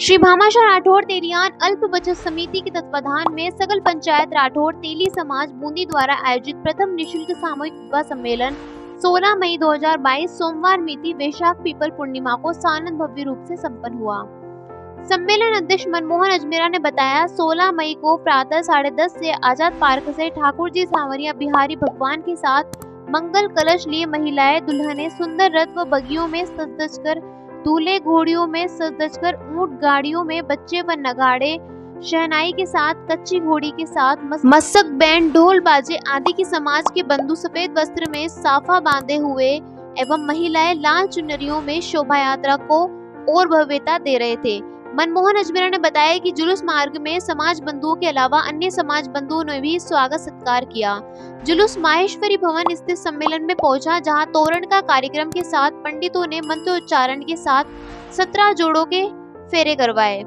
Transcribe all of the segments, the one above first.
श्री भामाशाह राठौर तेलियान अल्प बचत समिति के तत्वाधान में सकल पंचायत राठौर तेली समाज बूंदी द्वारा आयोजित प्रथम निःशुल्क सामूहिक विवाह सम्मेलन 16 मई 2022 सोमवार मिति वैशाख पीपल पूर्णिमा को सानंद भव्य रूप से संपन्न हुआ। सम्मेलन अध्यक्ष मनमोहन अजमेरा ने बताया, 16 मई को प्रातः 10:30 से आजाद पार्क से ठाकुर जी सांवरिया बिहारी भगवान के साथ मंगल कलश लिए महिलाएं दुल्हने सुंदर रथ व बगियों में सज कर, दूल्हे घोड़ियों में सज कर, ऊंट गाड़ियों में बच्चे व नगाड़े शहनाई के साथ, कच्ची घोड़ी के साथ, मस्तक बैंड ढोल बाजे आदि की समाज के बंधु सफेद वस्त्र में साफा बांधे हुए एवं महिलाएं लाल चुनरियों में शोभा यात्रा को और भव्यता दे रहे थे। मनमोहन अजमेरा ने बताया कि जुलूस मार्ग में समाज बंधुओं के अलावा अन्य समाज बंधुओं ने भी स्वागत सत्कार किया। जुलूस माहेश्वरी भवन स्थित सम्मेलन में पहुंचा, जहां तोरण का कार्यक्रम के साथ पंडितों ने मंत्रोच्चारण के साथ 17 जोड़ों के फेरे करवाए।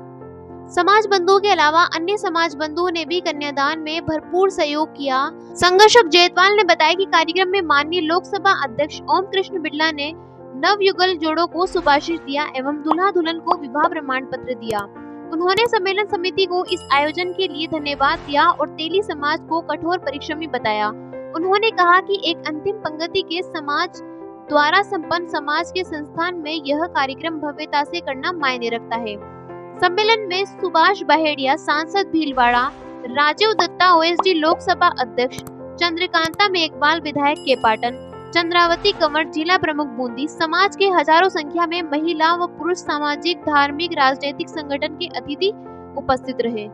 समाज बंधुओं के अलावा अन्य समाज बंधुओं ने भी कन्यादान में भरपूर सहयोग किया। संघर्षक जयतवाल ने बताया कि कार्यक्रम में माननीय लोकसभा अध्यक्ष ओम कृष्ण बिड़ला ने नवयुगल जोड़ों को सुभाषित दिया एवं दूल्हा दुल्हन को विवाह प्रमाण पत्र दिया। उन्होंने सम्मेलन समिति को इस आयोजन के लिए धन्यवाद दिया और तेली समाज को कठोर परिश्रमी बताया। उन्होंने कहा कि एक अंतिम पंक्ति के समाज द्वारा संपन्न समाज के संस्थान में यह कार्यक्रम भव्यता से करना मायने रखता है। सम्मेलन में सुभाष बहेड़िया सांसद भीलवाड़ा, राजीव दत्ता ओएसडी लोकसभा अध्यक्ष, चंद्रकांता मेघवाल विधायक केपाटन, चंद्रावती कंवर जिला प्रमुख बूंदी, समाज के हजारों संख्या में महिला व पुरुष सामाजिक, धार्मिक, राजनीतिक संगठन के अतिथि उपस्थित रहे।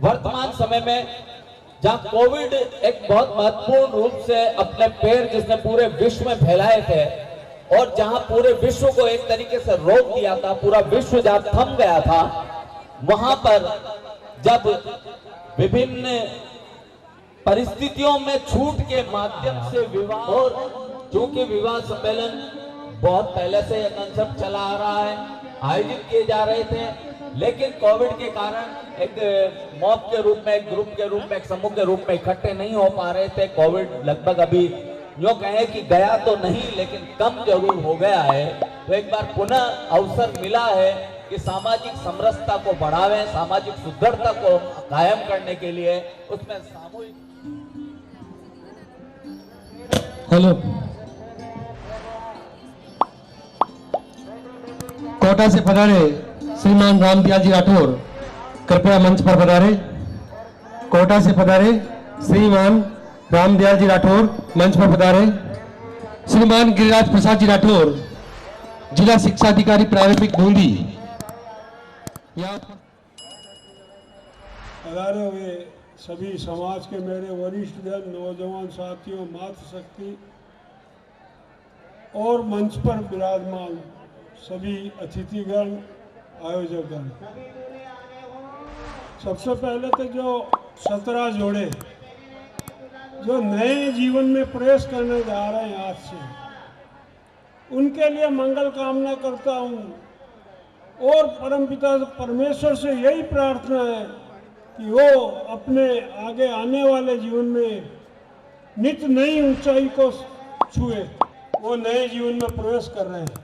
वर्तमान समय में जहां कोविड एक बहुत महत्वपूर्ण रूप से अपने पैर जिसने पूरे विश्व में फैलाए थे और जहां पूरे विश्व को एक तरीके से रोक दिया था, पूरा विश्व जहां थम गया था, वहां पर जब विभिन्न परिस्थितियों में छूट के माध्यम से विवाह, और चूंकि विवाह सम्मेलन बहुत पहले से यह कंसेप्ट चला आ रहा है, आयोजित किए जा रहे थे, लेकिन कोविड के कारण एक मॉब के रूप में, एक ग्रुप के रूप में, एक समूह के रूप में इकट्ठे नहीं हो पा रहे थे। कोविड लगभग अभी यो कहें कि गया तो नहीं लेकिन कम जरूर हो गया है। तो एक बार पुनः अवसर मिला है कि सामाजिक समरसता को बढ़ावें, सामाजिक सुदृढ़ता को कायम करने के लिए उसमें सामूहिक। हेलो, कोटा से पधारे श्रीमान रामदयाल जी राठौर कृपया मंच पर पधारे। कोटा से पधारे श्रीमान रामदयाल जी राठौर मंच पर पधारे। श्रीमान गिरिराज प्रसाद जी राठौर जिला शिक्षा अधिकारी प्रारंभिक बूंदी। पधारे हुए सभी समाज के मेरे वरिष्ठ जन, नौजवान साथियों, मातृशक्ति और मंच पर विराजमान सभी अतिथिगण, आयोजकगण, सबसे पहले तो जो 17 जोड़े जो नए जीवन में प्रवेश करने जा रहे हैं आज से, उनके लिए मंगल कामना करता हूँ और परमपिता परमेश्वर से यही प्रार्थना है कि वो अपने आगे आने वाले जीवन में नित्य नई ऊंचाई को छुए, वो नए जीवन में प्रवेश कर रहे हैं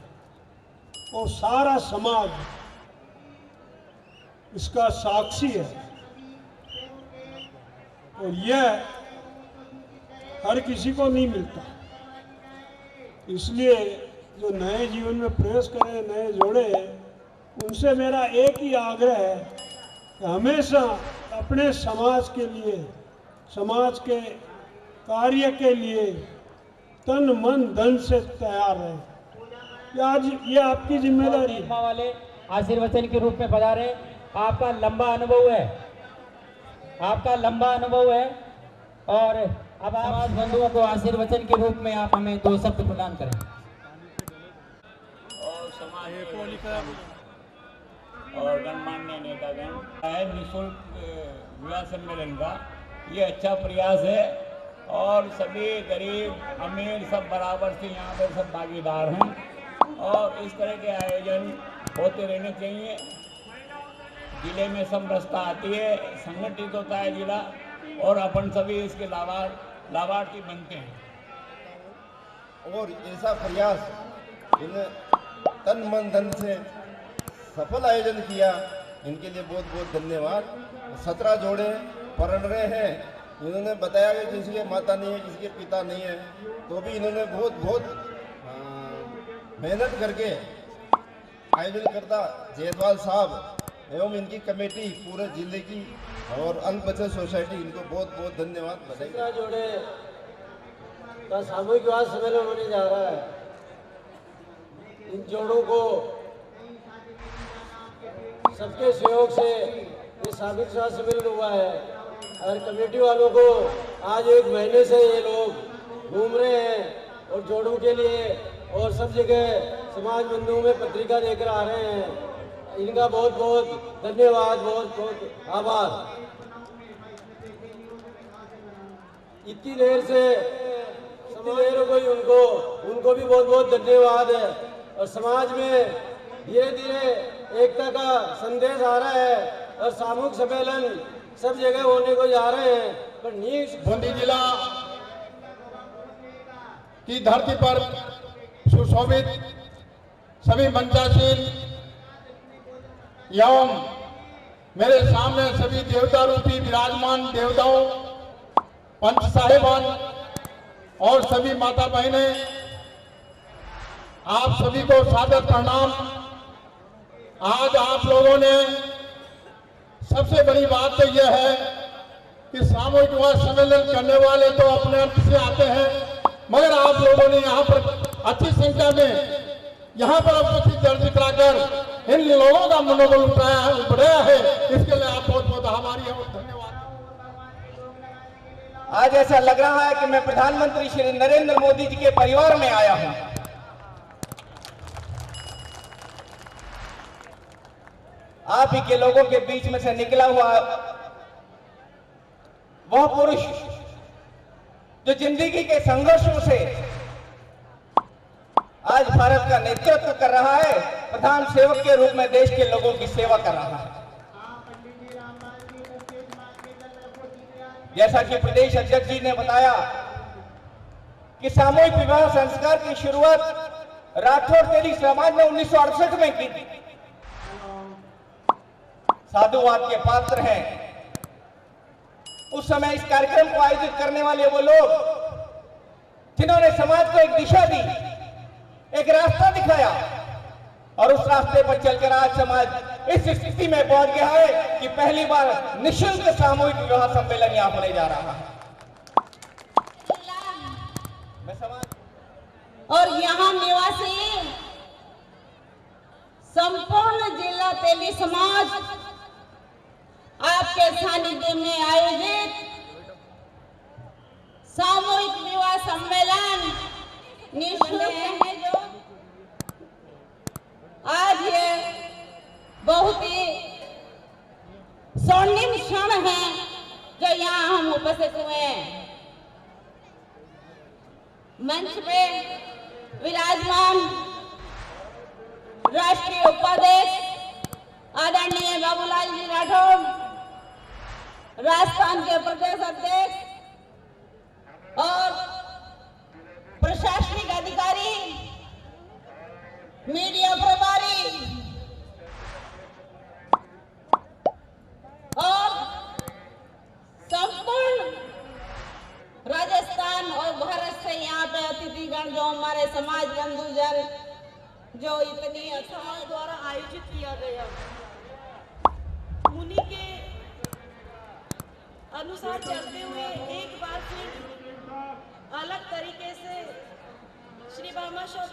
और सारा समाज इसका साक्षी है। और यह हर किसी को नहीं मिलता। इसलिए जो नए जीवन में प्रवेश करें, नए जोड़े, उनसे मेरा एक ही आग्रह है कि हमेशा अपने समाज के लिए, समाज के कार्य के लिए तन मन धन से तैयार रहे। आज ये आपकी जिम्मेदारी है। वाले आशीर्वचन के रूप में पधारे। आपका लंबा अनुभव है, आपका लंबा अनुभव है और अब समाज बंधुओं को आशीर्वचन के रूप में आप हमें 2 शब्द प्रदान करें। और समाज और गणमान्य नेतागण है निःशुल्क विवाह सम्मेलन का ये अच्छा प्रयास है और सभी गरीब अमीर सब बराबर से यहाँ पर सब भागीदार हैं और इस तरह के आयोजन होते रहने चाहिए। जिले में समरसता आती है, संगठित होता है जिला और अपन सभी इसके लाभार्थी बनते हैं। और ऐसा प्रयास इन तन मन धन से सफल आयोजन किया, इनके लिए बहुत बहुत धन्यवाद। 17 जोड़े पढ़ रहे हैं। इन्होंने बताया कि किसी के माता नहीं है, किसी के पिता नहीं है, तो भी इन्होंने बहुत मेहनत करके आयोजन करता जयसवाल साहब एवं इनकी कमेटी पूरे जिले की और अल्प बचत सोसाइटी, इनको बहुत बहुत धन्यवाद। 17 जोड़े का सामूहिक विवाह सम्मेलन होने जा रहा है। इन जोड़ों को सबके सहयोग से ये सामूहिक विवाह सम्मेलन हुआ है और कमेटी वालों को आज 1 महीने से ये लोग घूम रहे हैं और जोड़ों के लिए और सब जगह समाज बंधुओं में पत्रिका देकर आ रहे हैं। इनका बहुत बहुत धन्यवाद, बहुत बहुत आभार। इतनी देर से समाज को उनको भी बहुत बहुत धन्यवाद है। और समाज में धीरे धीरे एकता का संदेश आ रहा है और सामूहिक सम्मेलन सब जगह होने को जा रहे हैं। पर बूंदी जिला की धरती पर सुशोभित सभी मंचासीन एवं मेरे सामने सभी देवता रूपी विराजमान देवताओं, पंच साहिबान और सभी माता बहनें, आप सभी को सादर प्रणाम। आज आप लोगों ने सबसे बड़ी बात तो यह है कि सामूहिक विवाह सम्मेलन करने वाले तो अपने अर्थ से आते हैं, मगर आप लोगों ने यहाँ पर अच्छी संख्या में यहाँ पर उपस्थित दर्ज कराकर इन लोगों का मनोबल बढ़ाया है। इसके लिए आप बहुत बहुत आभारी हैं और धन्यवाद। आज ऐसा लग रहा है कि मैं प्रधानमंत्री श्री नरेंद्र मोदी जी के परिवार में आया हूं। आप ही के लोगों के बीच में से निकला हुआ वह पुरुष जो जिंदगी के संघर्षों से आज भारत का नेतृत्व कर रहा है, प्रधान सेवक के रूप में देश के लोगों की सेवा कर रहा है। जैसा कि प्रदेश अध्यक्ष जी ने बताया कि सामूहिक विवाह संस्कार की शुरुआत राठौर तेली समाज ने 1968 में की थी। साधुवाद के पात्र हैं। उस समय इस कार्यक्रम को आयोजित करने वाले वो लोग जिन्होंने समाज को एक दिशा दी, एक रास्ता दिखाया और उस रास्ते पर चलकर आज समाज इस स्थिति में पहुंच गया है कि पहली बार निःशुल्क सामूहिक विवाह सम्मेलन यहां होने जा रहा है। मैं समाज और यहाँ निवासी संपूर्ण जिला तेली समाज आपके सानिध्य में आयोजित सामूहिक विवाह सम्मेलन निःशुल्क है। जो आज ये बहुत ही स्वर्णिम क्षण है जो यहाँ हम उपस्थित हुए हैं। मंच पे विराजमान राष्ट्रीय उपाध्यक्ष आदरणीय बाबूलाल जी राठौर, राजस्थान के प्रदेश अध्यक्ष और प्रशासनिक अधिकारी मीडिया प्रभारी और संपूर्ण राजस्थान और भारत से यहाँ पे अतिथिगण जो हमारे समाज बंधुजन जो इतनी समाज द्वारा आयोजित किया गया, उन्हीं के अनुसार चलते हुए एक बार फिर अलग तरीके से श्री भामाशाह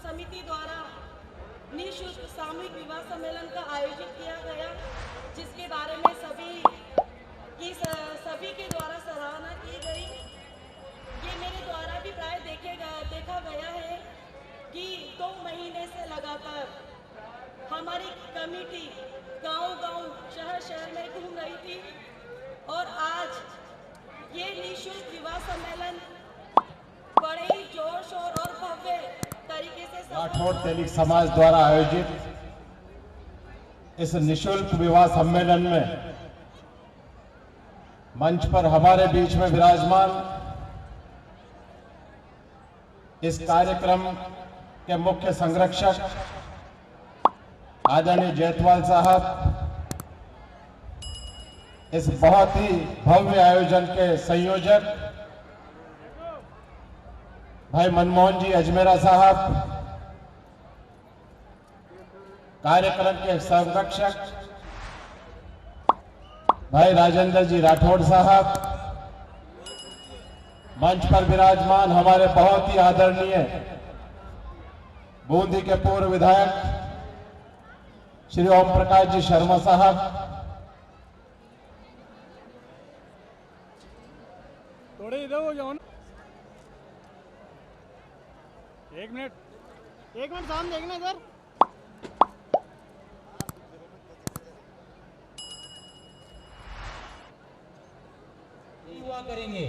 समिति द्वारा निःशुल्क सामूहिक विवाह सम्मेलन का आयोजित किया गया, जिसके बारे में सभी के द्वारा सराहना की गई। ये मेरे द्वारा भी प्राय देखा गया है कि 2 महीने से लगातार हमारी कमेटी गांव-गांव, शहर-शहर में घूम रही थी और आज ये निःशुल्क विवाह सम्मेलन बड़े ही जोर शोर और भव्य तरीके से राठौड़ तेली समाज द्वारा आयोजित इस निःशुल्क विवाह सम्मेलन में मंच पर हमारे बीच में विराजमान इस कार्यक्रम के मुख्य संरक्षक आदरणीय जयतवाल साहब, इस बहुत ही भव्य आयोजन के संयोजक भाई मनमोहन जी अजमेरा साहब, कार्यक्रम के संरक्षक भाई राजेंद्र जी राठौड़ साहब, मंच पर विराजमान हमारे बहुत ही आदरणीय बूंदी के पूर्व विधायक श्री ओम प्रकाश जी शर्मा साहब, थोड़े इधर हो जाओ ना, 1 मिनट सामने देखना इधर। हुआ करेंगे,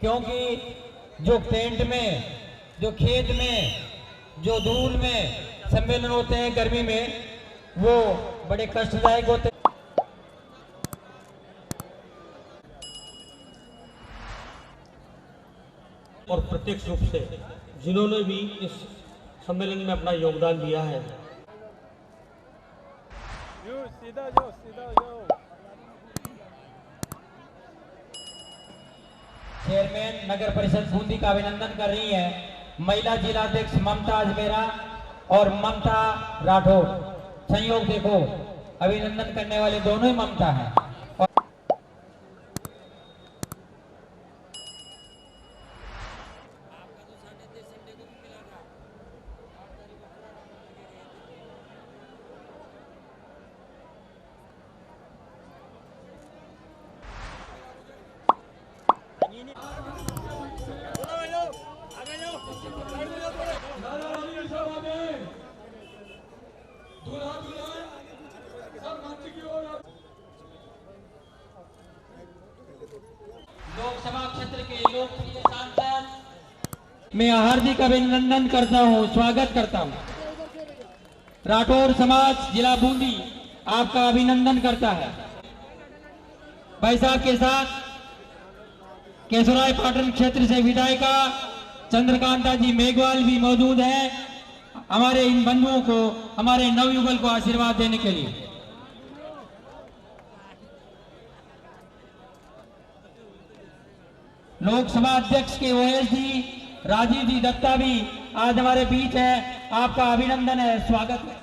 क्योंकि जो टेंट में, जो खेत में, जो धूल में सम्मेलन होते हैं गर्मी में, वो बड़े कष्टदायक होते हैं। और प्रत्यक्ष रूप से जिन्होंने भी इस सम्मेलन में अपना योगदान दिया है। सीधा जाओ। चेयरमैन नगर परिषद बूंदी का अभिनंदन कर रही है महिला जिलाध्यक्ष ममता अजमेरा और ममता राठौड़। संयोग देखो, अभिनंदन करने वाले दोनों ही ममता हैं। लोकसभा क्षेत्र के लोकप्रिय सांसद मैं हार्दिक अभिनंदन करता हूं, स्वागत करता हूं। राठौर समाज जिला बूंदी आपका अभिनंदन करता है। भाई साहब के साथ केशवराय पाटन क्षेत्र से विधायिका चंद्रकांता जी मेघवाल भी मौजूद है, हमारे इन बंधुओं को, हमारे नवयुगल को आशीर्वाद देने के लिए। लोकसभा अध्यक्ष के ओएस जी राजीव जी दत्ता भी आज हमारे बीच है, आपका अभिनंदन है, स्वागत है।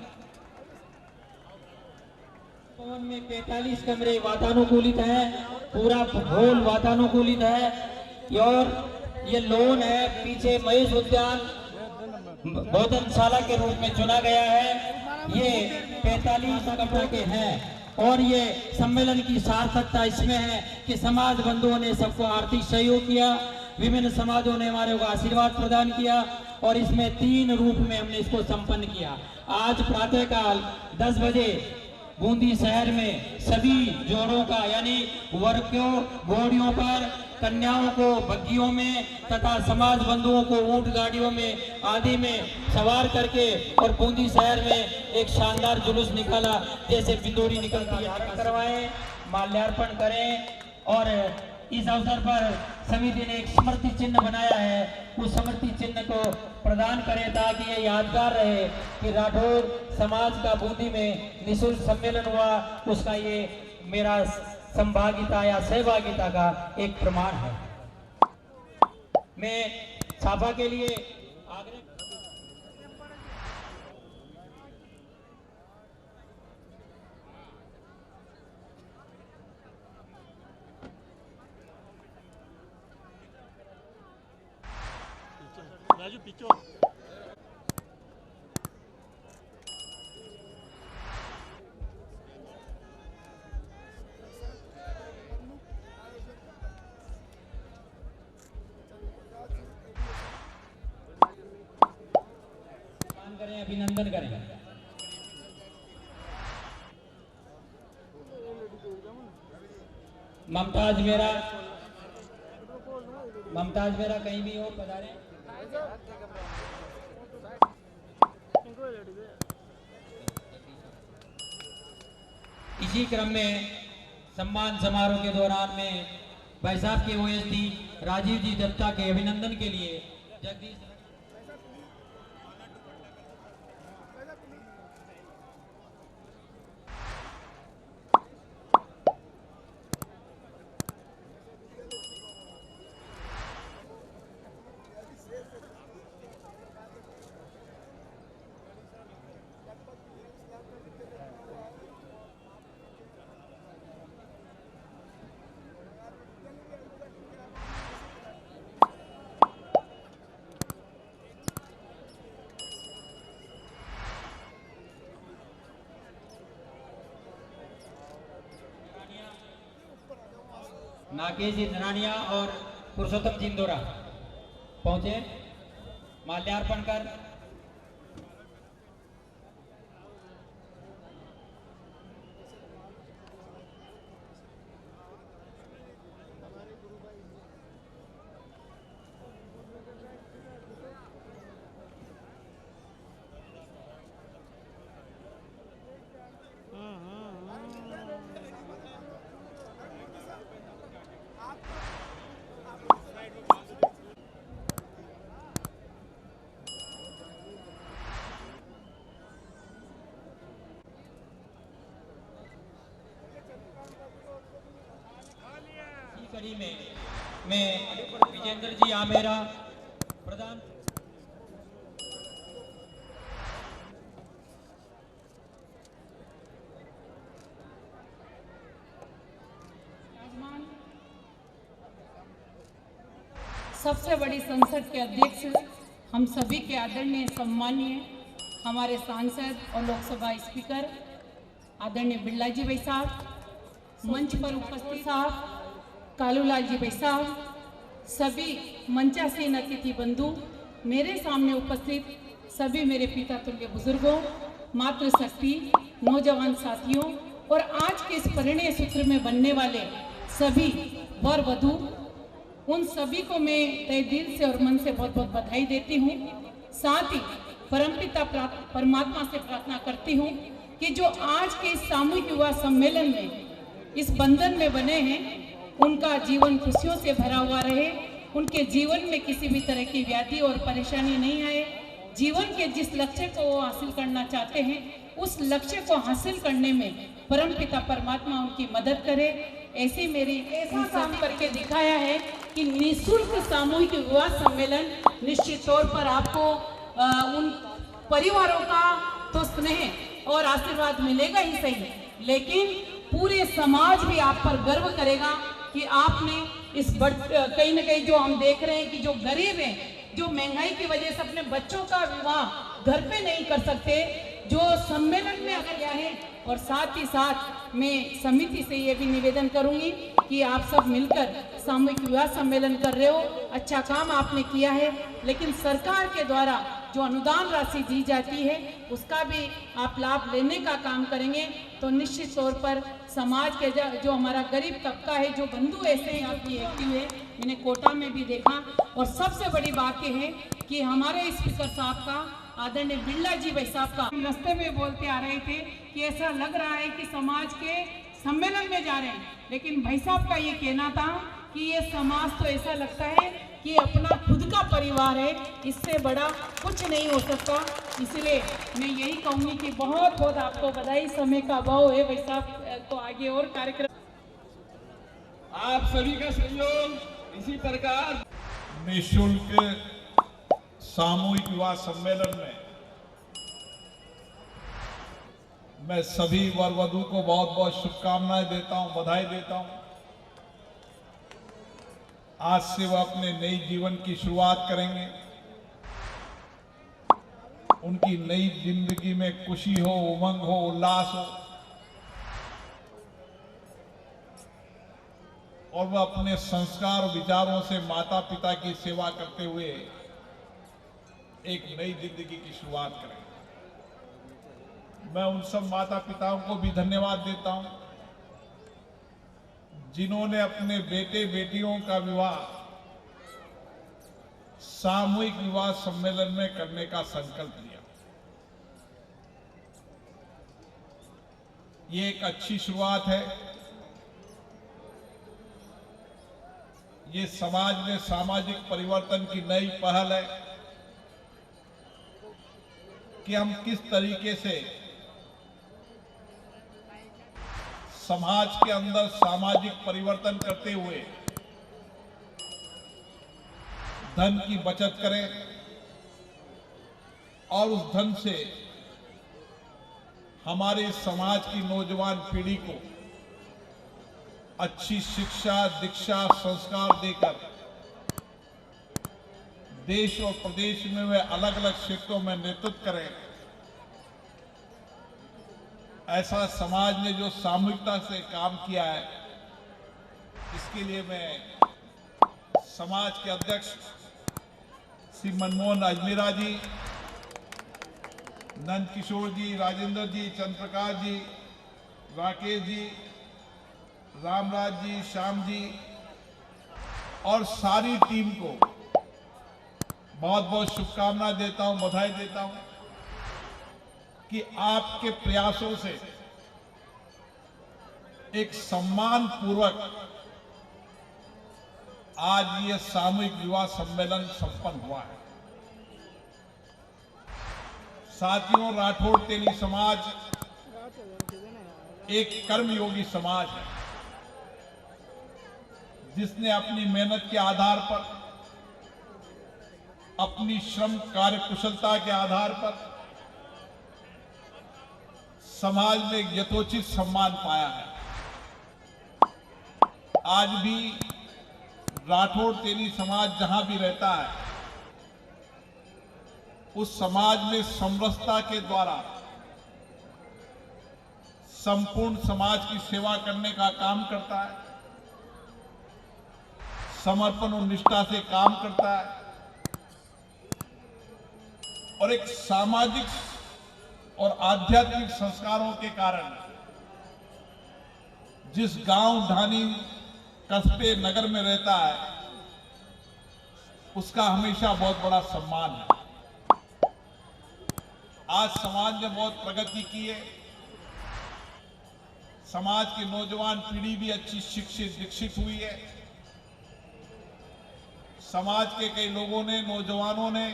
भवन में 45 कमरे वातानुकूलित हैं, पूरा हॉल वातानुकूलित है और ये लोन है, पीछे महेश उद्यान भोजनशाला के रूप में चुना गया है। ये 45 कमरे के हैं और ये सम्मेलन की सार्थकता इसमें है कि समाज बंधुओं ने सबको आर्थिक सहयोग किया, विभिन्न समाजों ने हमारे को आशीर्वाद प्रदान किया और इसमें 3 रूप में हमने इसको संपन्न किया। आज प्रातःकाल 10 बजे बूंदी शहर में सभी जोड़ों का, यानी वर्गों, घोड़ियों पर, कन्याओं को बग्गियों में तथा समाज बंधुओं को ऊंट गाड़ियों में आदि में सवार करके और बूंदी शहर में एक शानदार जुलूस निकाला, जैसे बिंदोरी निकलती है, करवाएं, माल्यार्पण करें और इस अवसर पर समिति ने एक स्मृति चिन्ह बनाया है, उस स्मृति चिन्ह को प्रदान करें ताकि ये यादगार रहे कि राठौर समाज का बूंदी में निःशुल्क सम्मेलन हुआ, उसका ये मेरा संभागिता या सहभागिता का एक प्रमाण है। मैं छापा के लिए आग्रह राजू पीछे करें, अभिनंदन करें। ममताज मेरा कहीं भी हो पधारे। इसी क्रम में सम्मान समारोह के दौरान में भाई साहब के ओएसडी राजीव जी दत्ता के अभिनंदन के लिए जगदीश नागेश जी धनानिया और पुरुषोत्तम जी इंदौरा पहुंचे माल्यार्पण कर कड़ी में मैं विजेंद्र जी आमेरा प्रधान सबसे बड़ी संसद के अध्यक्ष हम सभी के आदरणीय सम्मानीय हमारे सांसद और लोकसभा स्पीकर आदरणीय बिरला जी भाई साहब, मंच पर उपस्थित साहब कालूलाल जी भाई साहब, सभी मंचासीन अतिथि बंधु, मेरे सामने उपस्थित सभी मेरे पिता तुल्य बुजुर्गों, मातृशक्ति, नौजवान साथियों और आज के इस परिणय सूत्र में बनने वाले सभी वर वधू, उन सभी को मैं तहे दिल से और मन से बहुत बहुत बधाई देती हूँ। साथ ही परमपिता परमात्मा से प्रार्थना करती हूँ कि जो आज के इस सामूहिक युवा सम्मेलन में इस बंधन में बने हैं, उनका जीवन खुशियों से भरा हुआ रहे, उनके जीवन में किसी भी तरह की व्याधि और परेशानी नहीं आए, जीवन के जिस लक्ष्य को वो हासिल करना चाहते हैं उस लक्ष्य को हासिल करने में परमपिता परमात्मा उनकी मदद करे। ऐसी मेरी ऐसा काम करके दिखाया है कि निःशुल्क सामूहिक युवा सम्मेलन निश्चित तौर पर आपको उन परिवारों का तो स्नेह और आशीर्वाद मिलेगा ही सही, लेकिन पूरे समाज भी आप पर गर्व करेगा कि आपने इस कहीं न कहीं जो हम देख रहे हैं कि जो गरीब हैं, जो महंगाई की वजह से अपने बच्चों का विवाह घर पे नहीं कर सकते, जो सम्मेलन में अगर गया है। और साथ ही साथ मैं समिति से ये भी निवेदन करूंगी कि आप सब मिलकर सामूहिक विवाह सम्मेलन कर रहे हो, अच्छा काम आपने किया है, लेकिन सरकार के द्वारा जो अनुदान राशि दी जाती है उसका भी आप लाभ लेने का काम करेंगे तो निश्चित तौर पर समाज के जो हमारा गरीब तबका है, जो बंधु ऐसे ही आपकी एक्टिव है, मैंने कोटा में भी देखा। और सबसे बड़ी बात यह है कि हमारे स्पीकर साहब का आदरणीय बिरला जी भाई साहब का रास्ते में बोलते आ रहे थे कि ऐसा लग रहा है कि समाज के सम्मेलन में जा रहे हैं, लेकिन भाई साहब का ये कहना था कि ये समाज तो ऐसा लगता है कि अपना खुद का परिवार है, इससे बड़ा कुछ नहीं हो सकता। इसलिए मैं यही कहूँगी कि बहुत बहुत आपको बधाई। समय का अभाव है वैसा, तो आगे और कार्यक्रम आप सभी का सहयोग इसी प्रकार निःशुल्क सामूहिक विवाह सम्मेलन में मैं सभी वर वधू को बहुत बहुत शुभकामनाएं देता हूं, बधाई देता हूं। आज से वह अपने नई जीवन की शुरुआत करेंगे। उनकी नई जिंदगी में खुशी हो, उमंग हो, उल्लास हो और वह अपने संस्कार और विचारों से माता पिता की सेवा करते हुए एक नई जिंदगी की शुरुआत करें। मैं उन सब माता पिताओं को भी धन्यवाद देता हूं जिन्होंने अपने बेटे बेटियों का विवाह सामूहिक विवाह सम्मेलन में करने का संकल्प लिया। ये एक अच्छी शुरुआत है। ये समाज में सामाजिक परिवर्तन की नई पहल है कि हम किस तरीके से समाज के अंदर सामाजिक परिवर्तन करते हुए धन की बचत करें और उस धन से हमारे समाज की नौजवान पीढ़ी को अच्छी शिक्षा, दीक्षा, संस्कार देकर देश और प्रदेश में वे अलग अलग क्षेत्रों में नेतृत्व करें। ऐसा समाज ने जो सामूहिकता से काम किया है, इसके लिए मैं समाज के अध्यक्ष श्री मनमोहन अजमेरा जी, नंद किशोर जी, राजेंद्र जी, चंद्रप्रकाश जी, राकेश जी, रामराज जी, श्याम जी और सारी टीम को बहुत बहुत शुभकामनाएं देता हूं, बधाई देता हूं कि आपके प्रयासों से एक सम्मान पूर्वक आज ये सामूहिक विवाह सम्मेलन संपन्न हुआ है। साथियों, राठौड़ तेली समाज एक कर्मयोगी समाज है जिसने अपनी मेहनत के आधार पर, अपनी श्रम कार्य कुशलता के आधार पर समाज में यथोचित सम्मान पाया है। आज भी राठौड़ तेली समाज जहां भी रहता है, उस समाज में समरसता के द्वारा संपूर्ण समाज की सेवा करने का काम करता है, समर्पण और निष्ठा से काम करता है और एक सामाजिक और आध्यात्मिक संस्कारों के कारण जिस गांव, ढानी, कस्बे, नगर में रहता है, उसका हमेशा बहुत बड़ा सम्मान है। आज समाज ने बहुत प्रगति की है। समाज की नौजवान पीढ़ी भी अच्छी शिक्षित, दीक्षित हुई है। समाज के कई लोगों ने, नौजवानों ने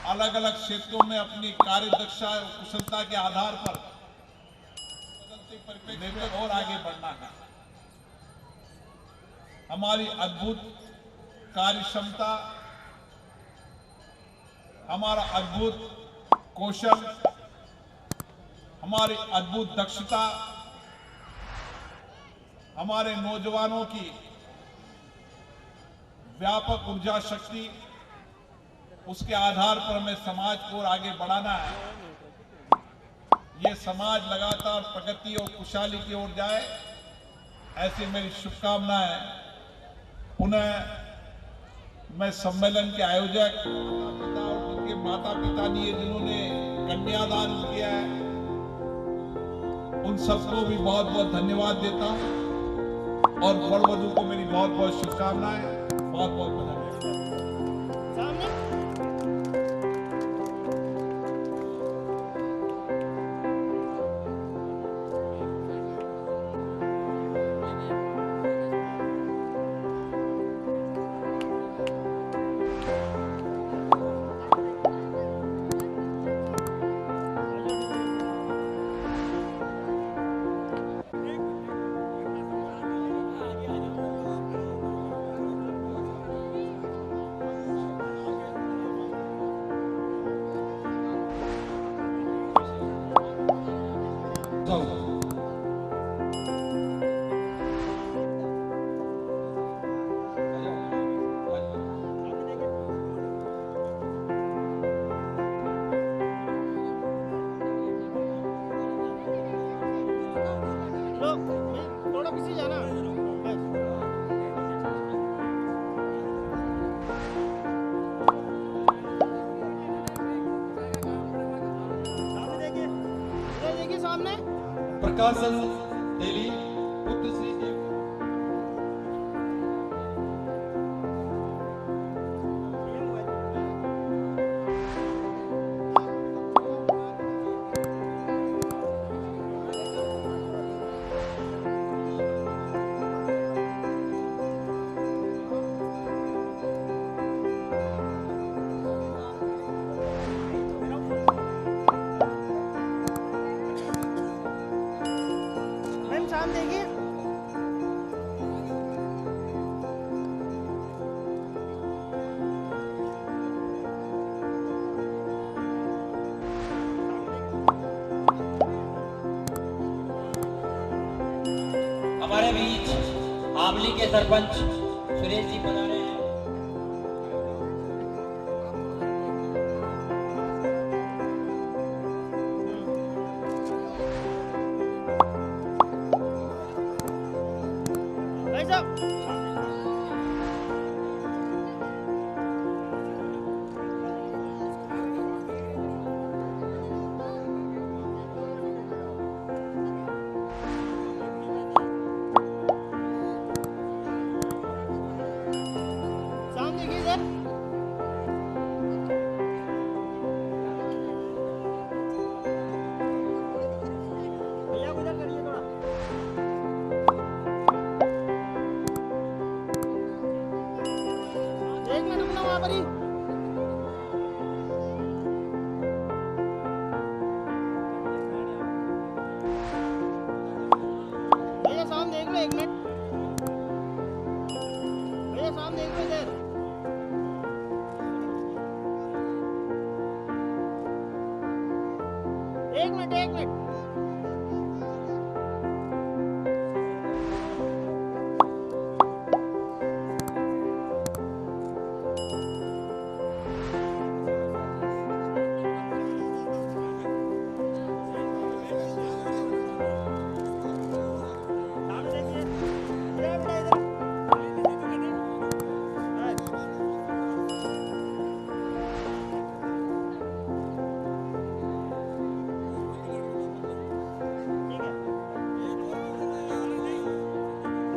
अलग अलग क्षेत्रों में अपनी कार्य दक्षता और कुशलता के आधार पर बदलते परिप्रेक्ष्य में और आगे बढ़ना है। हमारी अद्भुत कार्य क्षमता, हमारा अद्भुत कौशल, हमारी अद्भुत दक्षता, हमारे नौजवानों की व्यापक ऊर्जा शक्ति, उसके आधार पर हमें समाज को आगे बढ़ाना है। ये समाज लगातार प्रगति और खुशहाली की ओर जाए, ऐसी मेरी शुभकामनाएं। पुनः मैं सम्मेलन के आयोजक पिता और उनके माता पिता ने जिन्होंने कन्यादान किया है, उन सबको भी बहुत बहुत धन्यवाद देता हूं और वर वधू को मेरी बहुत बहुत शुभकामनाएं, बहुत बहुत बधाई। प्रकाशन तेली पुत्र श्री हमारे बीच आमली के सरपंच सुरेश जी पधारे हैं।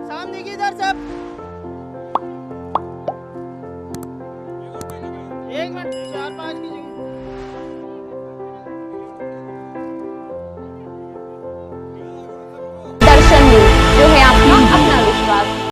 सामने की इधर सब